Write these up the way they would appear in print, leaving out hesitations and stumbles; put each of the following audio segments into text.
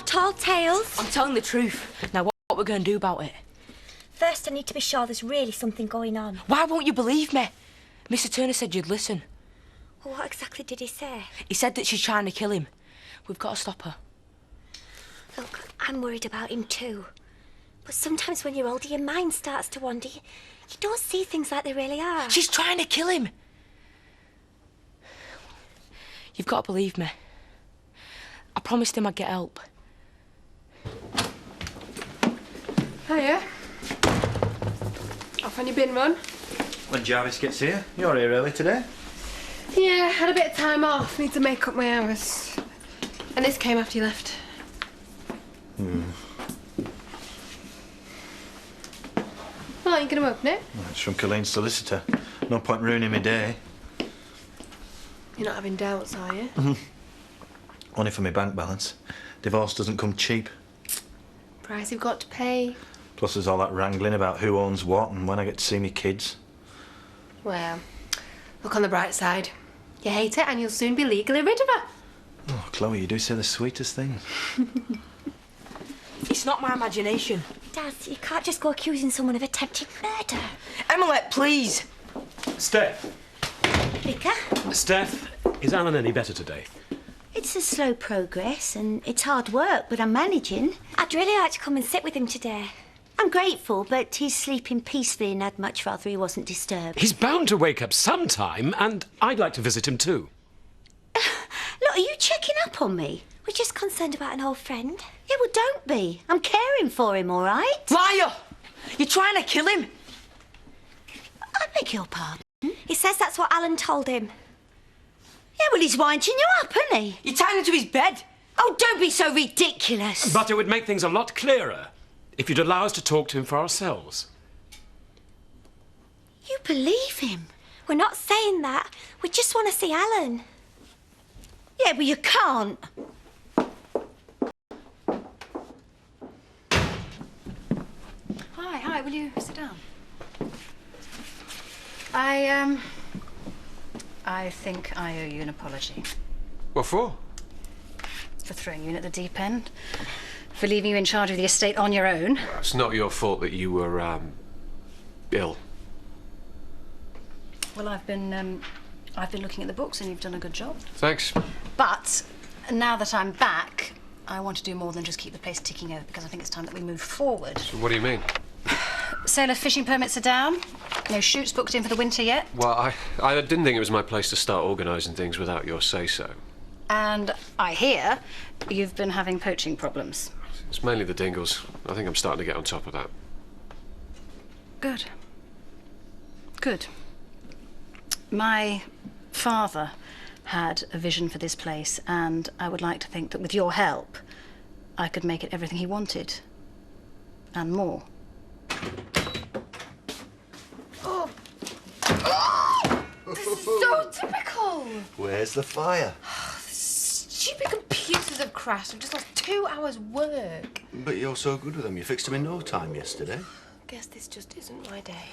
tall tales. I'm telling the truth. Now, what we're going to do about it? First, I need to be sure there's really something going on. Why won't you believe me? Mr. Turner said you'd listen. Well, what exactly did he say? He said that she's trying to kill him. We've got to stop her. Look, I'm worried about him too. But sometimes when you're older, your mind starts to wander. You don't see things like they really are. She's trying to kill him. You've got to believe me. I promised him I'd get help. Hiya. Off on your bin run? When Jarvis gets here, you're here early today. Yeah, had a bit of time off. Need to make up my hours. And this came after you left. Well, are you going to open it? Well, it's from Colleen's solicitor. No point ruining my day. You're not having doubts, are you? Only for my bank balance. Divorce doesn't come cheap. Price you've got to pay. Plus there's all that wrangling about who owns what and when I get to see me kids. Well, look on the bright side. You hate it and you'll soon be legally rid of her. Oh, Chloe, you do say the sweetest things. It's not my imagination. Daz, you can't just go accusing someone of attempted murder. Emily, please. Steph. Vicar? Steph, is Alan any better today? It's a slow progress and it's hard work, but I'm managing. I'd really like to come and sit with him today. I'm grateful, but he's sleeping peacefully and I'd much rather he wasn't disturbed. He's bound to wake up sometime, and I'd like to visit him too. Look, are you checking up on me? We're just concerned about an old friend. Yeah, well, don't be. I'm caring for him, all right? Liar! You're trying to kill him. I beg your pardon. He says that's what Alan told him. Yeah, well, he's winding you up, isn't he? You're tying him to his bed. Oh, don't be so ridiculous. But it would make things a lot clearer if you'd allow us to talk to him for ourselves. You believe him? We're not saying that. We just want to see Alan. Yeah, but you can't. Hi, will you sit down? I think I owe you an apology. What for? For throwing you in at the deep end. For leaving you in charge of the estate on your own. It's not your fault that you were, ill. Well, I've been looking at the books and you've done a good job. Thanks. But now that I'm back, I want to do more than just keep the place ticking over because I think it's time that we move forward. So what do you mean? Sailor fishing permits are down. No shoots booked in for the winter yet. Well, I didn't think it was my place to start organising things without your say-so. And I hear you've been having poaching problems. It's mainly the Dingles. I think I'm starting to get on top of that. Good. Good. My father had a vision for this place, and I would like to think that with your help, I could make it everything he wanted. And more. Oh! Oh! This is so typical! Where's the fire? Stupid computers have crashed. I've just lost 2 hours' work. But you're so good with them. You fixed them in no time yesterday. Guess this just isn't my day.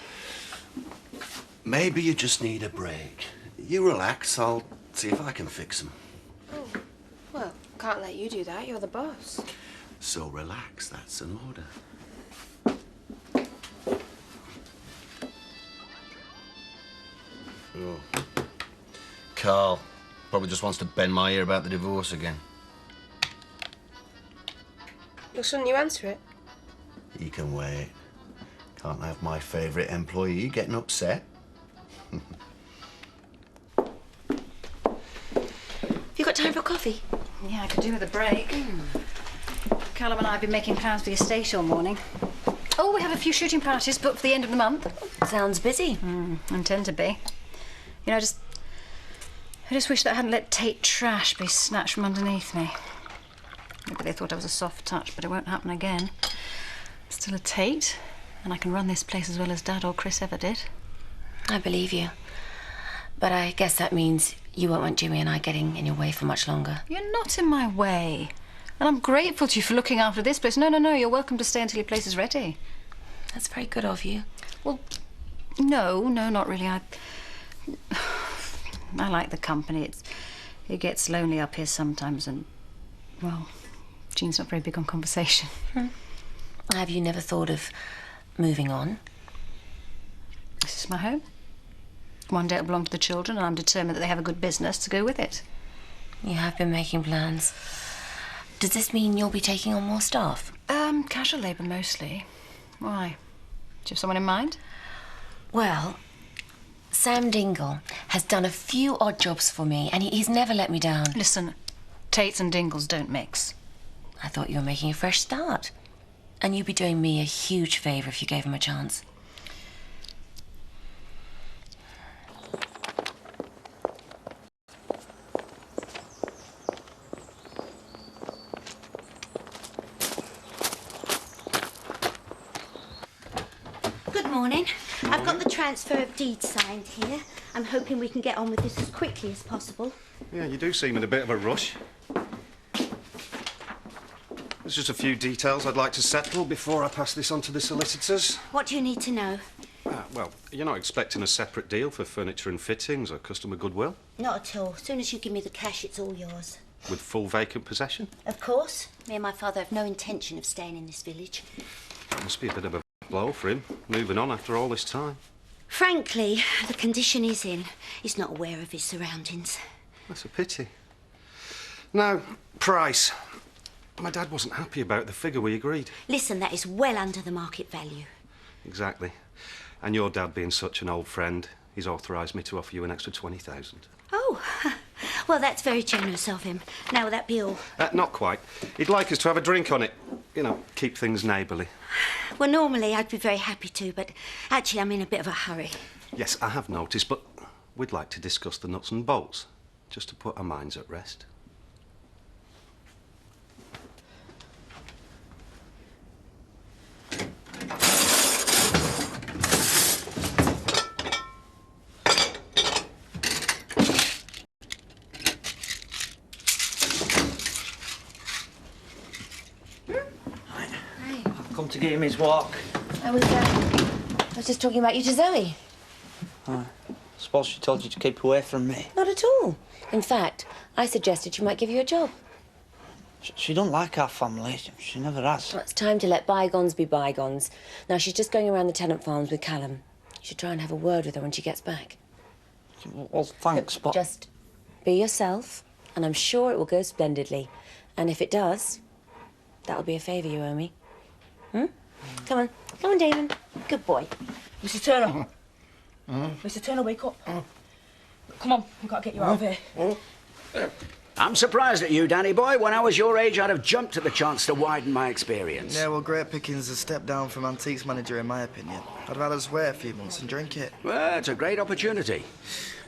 Maybe you just need a break. You relax, I'll see if I can fix them. Oh, well, can't let you do that. You're the boss. So relax, that's an order. Oh. Carl probably just wants to bend my ear about the divorce again. Well, shouldn't you answer it? He can wait. Can't have my favourite employee getting upset. Have you got time for coffee? Yeah, I could do with a break. Callum and I have been making plans for the estate all morning. Oh, we have a few shooting parties booked for the end of the month. Sounds busy. Intend to be. You know, I just wish that I hadn't let Tate trash be snatched from underneath me. Maybe they thought I was a soft touch, but it won't happen again. Still a Tate, and I can run this place as well as Dad or Chris ever did. I believe you. But I guess that means you won't want Jimmy and I getting in your way for much longer. You're not in my way. And I'm grateful to you for looking after this place. No, you're welcome to stay until your place is ready. That's very good of you. Well, no, not really. I like the company. It gets lonely up here sometimes and, well, Jean's not very big on conversation. Have you never thought of moving on? This is my home. One day it'll belong to the children, and I'm determined that they have a good business to go with it. You have been making plans. Does this mean you'll be taking on more staff? Casual labour mostly. Why? Do you have someone in mind? Well, Sam Dingle has done a few odd jobs for me, and he's never let me down. Listen, Tates and Dingles don't mix. I thought you were making a fresh start. And you'd be doing me a huge favour if you gave him a chance. Good morning. I've got the transfer of deeds signed here. I'm hoping we can get on with this as quickly as possible. Yeah, you do seem in a bit of a rush. There's just a few details I'd like to settle before I pass this on to the solicitors. What do you need to know? Well, you're not expecting a separate deal for furniture and fittings or customer goodwill? Not at all. As soon as you give me the cash, it's all yours. With full vacant possession? Of course. Me and my father have no intention of staying in this village. It must be a bit of a blow for him, moving on after all this time. Frankly, the condition he's in, he's not aware of his surroundings. That's a pity. Now, price. My dad wasn't happy about the figure we agreed. Listen, that is well under the market value. Exactly. And your dad being such an old friend, he's authorised me to offer you an extra 20,000. Oh, well, that's very generous of him. Now, will that be all? Not quite. He'd like us to have a drink on it. You know, keep things neighbourly. Well, normally I'd be very happy to, but actually I'm in a bit of a hurry. Yes, I have noticed, but we'd like to discuss the nuts and bolts, just to put our minds at rest. Come to give him his walk. I was just talking about you to Zoe. I suppose she told you to keep away from me. Not at all. In fact, I suggested she might give you a job. She don't like our family. She never has. Well, it's time to let bygones be bygones. Now, she's just going around the tenant farms with Callum. You should try and have a word with her when she gets back. Well, thanks, but... Just be yourself, and I'm sure it will go splendidly. And if it does, that'll be a favour you owe me. Come on. Come on, Damon. Good boy. Mr. Turner. Mr. Turner, wake up. Come on, we've got to get you out of here. I'm surprised at you, Danny boy. When I was your age, I'd have jumped at the chance to widen my experience. Yeah, well, Great Pickings is a step down from antiques manager, in my opinion. I'd have had us wait a few months and drink it. Well, it's a great opportunity.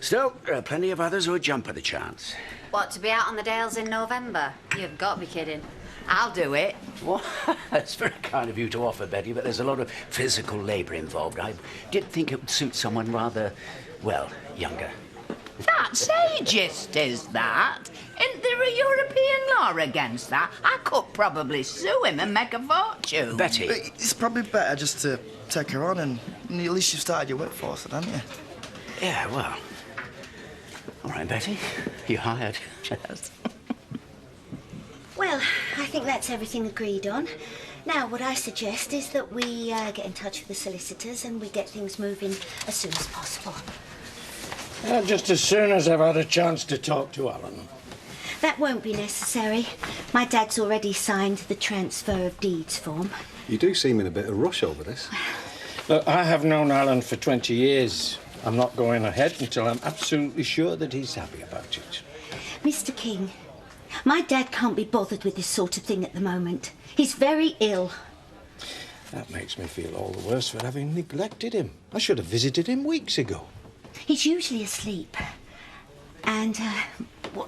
Still, there are plenty of others who would jump at the chance. What, to be out on the Dales in November? You've got to be kidding. I'll do it. Well, that's very kind of you to offer, Betty, but there's a lot of physical labour involved. I did think it would suit someone rather, well, younger. That's ageist, is that? Isn't there a European law against that? I could probably sue him and make a fortune. Betty. It's probably better just to take her on, and at least you've started your workforce, haven't you? Yeah, well. All right, Betty. You're hired. Yes. Well, I think that's everything agreed on. Now, what I suggest is that we get in touch with the solicitors and we get things moving as soon as possible. Just as soon as I've had a chance to talk to Alan. That won't be necessary. My dad's already signed the transfer of deeds form. You do seem in a bit of a rush over this. Look, I have known Alan for 20 years. I'm not going ahead until I'm absolutely sure that he's happy about it. Mr. King, my dad can't be bothered with this sort of thing at the moment. He's very ill. That makes me feel all the worse for having neglected him. I should have visited him weeks ago. He's usually asleep. And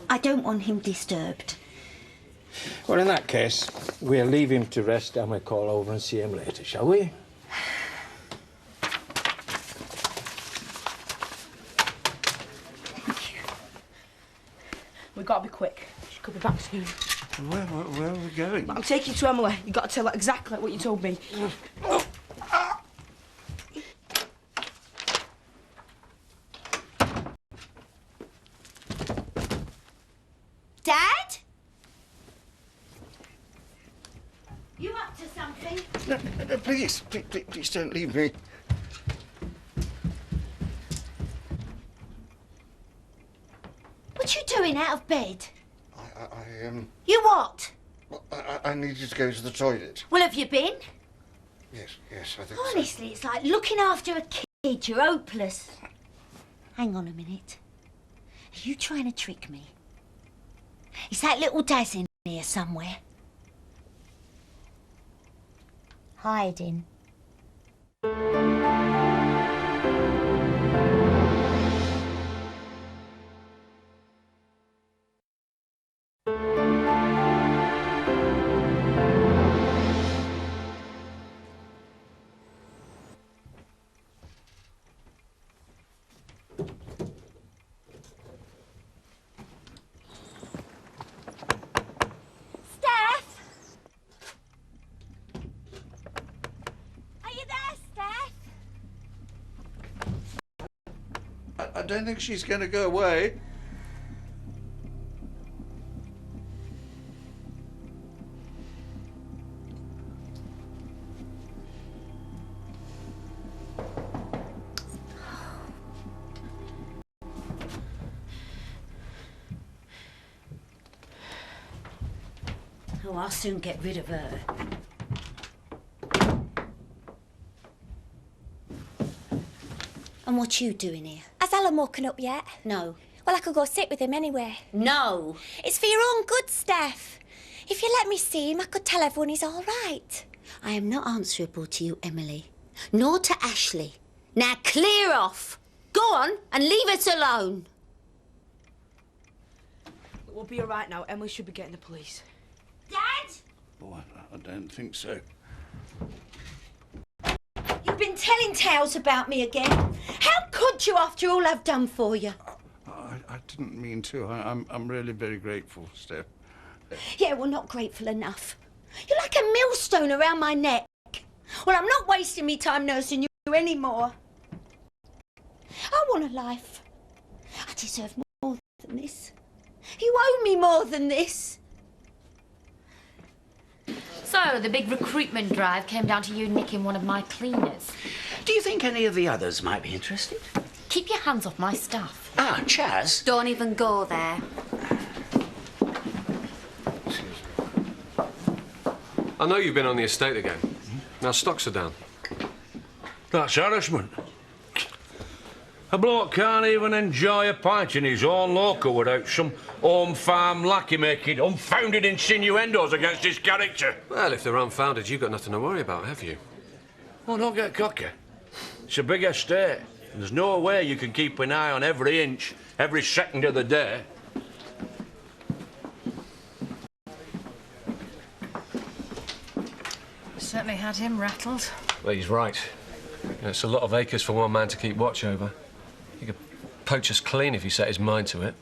I don't want him disturbed. Well, in that case, we'll leave him to rest and we'll call over and see him later, shall we? Thank you. We've got to be quick. She could be back soon. Where are we going? I'm taking you to Emily. You've got to tell her exactly what you told me. Dad? No, please, please don't leave me. What you doing out of bed? I You what? I needed to go to the toilet. Well, have you been? Yes, I think Honestly, it's like looking after a kid. You're hopeless. Hang on a minute. Are you trying to trick me? Is that little Daz in here somewhere? Hiding. I don't think she's going to go away. Oh, I'll soon get rid of her. And what you doing here? Has Alan woken up yet? No. Well, I could go sit with him anyway. No. It's for your own good, Steph. If you let me see him, I could tell everyone he's all right. I am not answerable to you, Emily. Nor to Ashley. Now clear off. Go on and leave us alone. We'll be all right now, and we should be getting the police. Dad? Oh, I don't think so. You've been telling tales about me again. How could you after all I've done for you? I didn't mean to. I'm really very grateful, Steph. Yeah, well, not grateful enough. You're like a millstone around my neck. Well, I'm not wasting me time nursing you anymore. I want a life. I deserve more than this. You owe me more than this. So, the big recruitment drive came down to you nicking one of my cleaners. Do you think any of the others might be interested? Keep your hands off my stuff. Ah, Chaz. Don't even go there. I know you've been on the estate again. Now stocks are down. That's harassment. A bloke can't even enjoy a pint in his own local without some home farm lackey making unfounded insinuendos against his character. Well, if they're unfounded, you've got nothing to worry about, have you? Well, don't get cocky. It's a big estate. And there's no way you can keep an eye on every inch, every second of the day. Certainly had him rattled. Well, he's right. You know, it's a lot of acres for one man to keep watch over. He could poach us clean if he set his mind to it.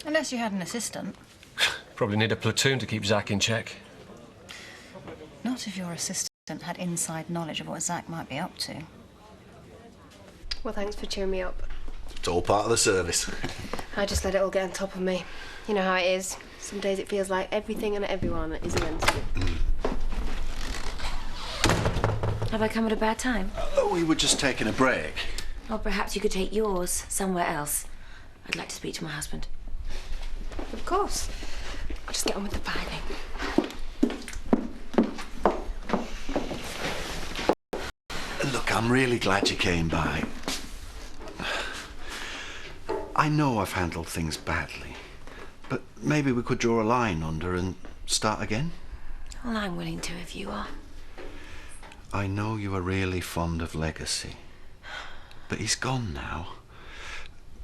Unless you had an assistant. Probably need a platoon to keep Zach in check. Not if your assistant had inside knowledge of what Zach might be up to. Well, thanks for cheering me up. It's all part of the service. I just let it all get on top of me. You know how it is. Some days it feels like everything and everyone is against me. Have I come at a bad time? We were just taking a break. Well, perhaps you could take yours somewhere else. I'd like to speak to my husband. Of course. I'll just get on with the filing. Look, I'm really glad you came by. I know I've handled things badly, but maybe we could draw a line under and start again. Well, I'm willing to if you are. I know you are really fond of Legacy, but he's gone now.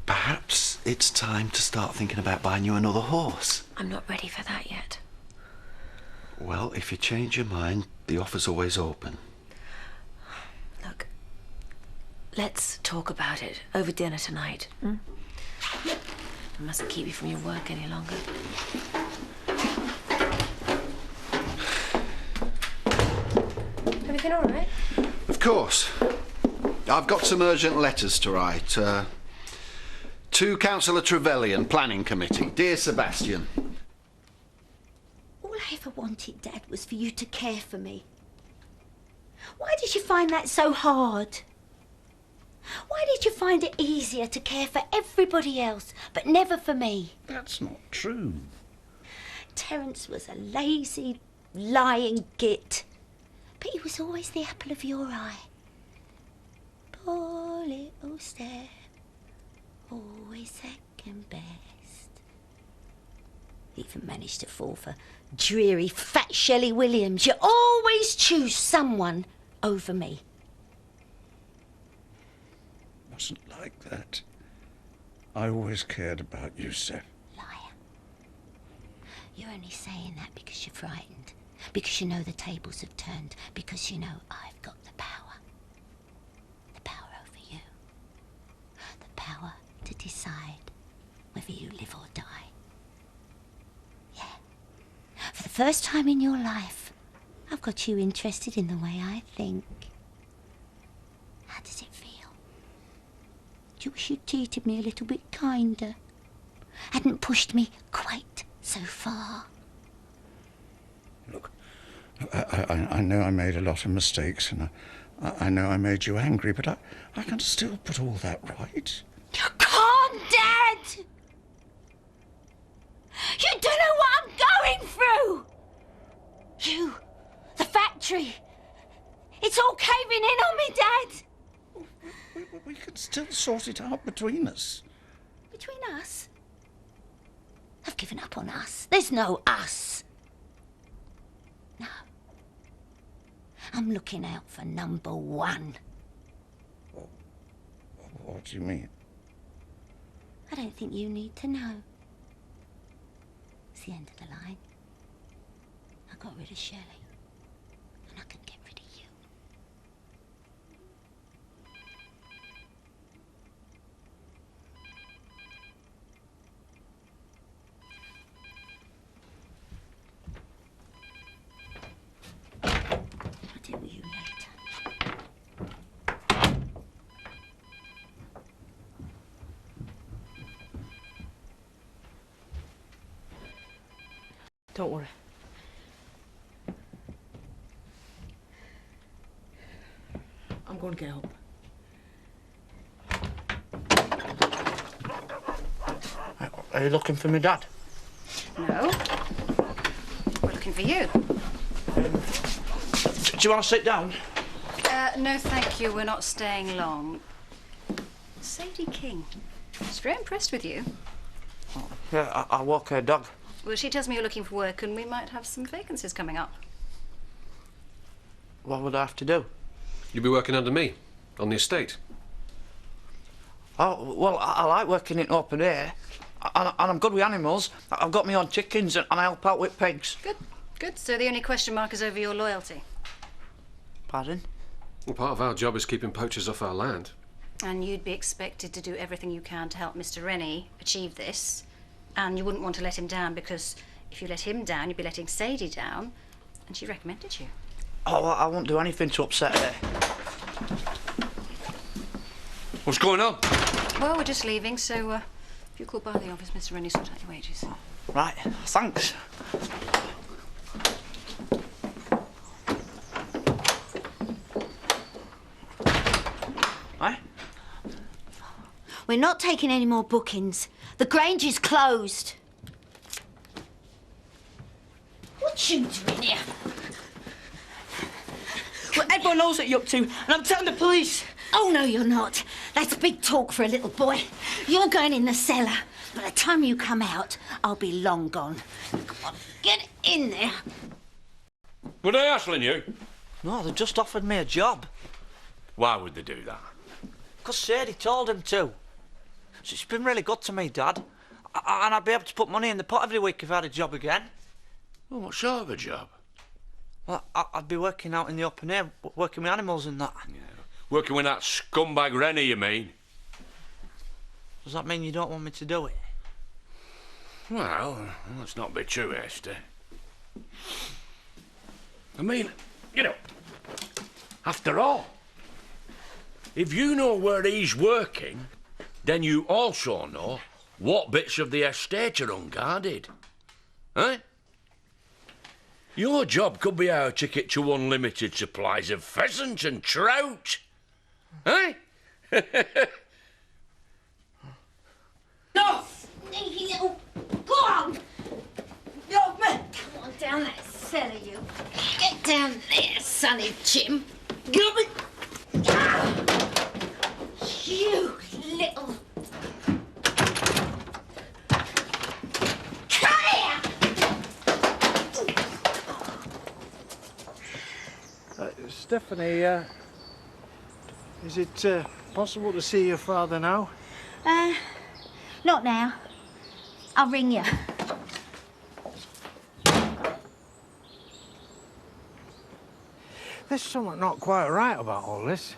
Perhaps it's time to start thinking about buying you another horse. I'm not ready for that yet. Well, if you change your mind, the offer's always open. Look, let's talk about it over dinner tonight. Hmm? I mustn't keep you from your work any longer. Everything all right? Of course. I've got some urgent letters to write. To Councillor Trevelyan, Planning Committee. Dear Sebastian. All I ever wanted, Dad, was for you to care for me. Why did you find that so hard? Why did you find it easier to care for everybody else, but never for me? That's not true. Terence was a lazy, lying git, but he was always the apple of your eye. Poor little Steph, always second best. Even managed to fall for dreary, fat Shelley Williams. You always choose someone over me. Wasn't like that. I always cared about you, Steph. You're only saying that because you're frightened, because you know the tables have turned, because you know I've got the power. The power over you. The power to decide whether you live or die. Yeah. For the first time in your life, I've got you interested in the way I think. How does it feel? Do you wish you'd treated me a little bit kinder? Hadn't pushed me quite so far. Look, I know I made a lot of mistakes, and I know I made you angry, but I can still put all that right. You can't, Dad! You don't know what I'm going through! You, the factory, it's all caving in on me, Dad! We can still sort it out between us. Between us? I've given up on us. There's no us. No. I'm looking out for number one. What do you mean? I don't think you need to know. It's the end of the line. I got rid of Shelley, and I can get rid of you. I'll deal with you later. Don't worry. I'm going to get help. Are you looking for me, Dad? No. We're looking for you. Do you want to sit down? No, thank you. We're not staying long. Sadie King. She's very impressed with you. Yeah, I walk her dog. Well, she tells me you're looking for work and we might have some vacancies coming up. What would I have to do? You'll be working under me, on the estate. Oh, well, I like working in open air. And I'm good with animals. I've got my own chickens and I help out with pigs. Good, good. So the only question mark is over your loyalty. Pardon? Well, part of our job is keeping poachers off our land. And you'd be expected to do everything you can to help Mr. Rennie achieve this. And you wouldn't want to let him down because if you let him down, you'd be letting Sadie down. And she recommended you. Oh, well, I won't do anything to upset her. What's going on? Well, we're just leaving, so if you call by the office, Mr. Rennie, sort out your wages. Right, thanks. Aye? We're not taking any more bookings. The Grange is closed. What you doing here? Well, everyone knows what you're up to, and I'm telling the police. Oh, no, you're not. That's big talk for a little boy. You're going in the cellar. By the time you come out, I'll be long gone. Come on, get in there. Were they hassling you? No, they just offered me a job. Why would they do that? Because Sadie told him to. She's been really good to me, Dad. And I'd be able to put money in the pot every week if I had a job again. Well, what sort of a job? Well, I'd be working out in the open air, working with animals and that. Yeah. Working with that scumbag Rennie, you mean? Does that mean you don't want me to do it? Well, let's not be too hasty. I mean, you know, after all, if you know where he's working, then you also know what bits of the estate are unguarded. Eh? Your job could be our ticket to unlimited supplies of pheasant and trout. Eh? No! Sneaky little... Go on! Come on, down that cellar, you. Get down there, sonny Jim. Come on. You little... Come here! Stephanie, is it possible to see your father now? Not now. I'll ring you. There's something not quite right about all this.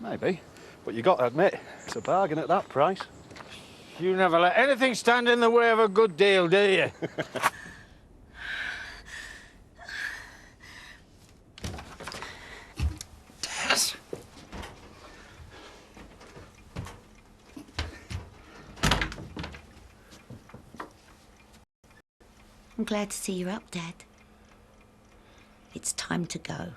Maybe, but you got to admit, it's a bargain at that price. You never let anything stand in the way of a good deal, do you? Tess. I'm glad to see you're up, Dad. It's time to go.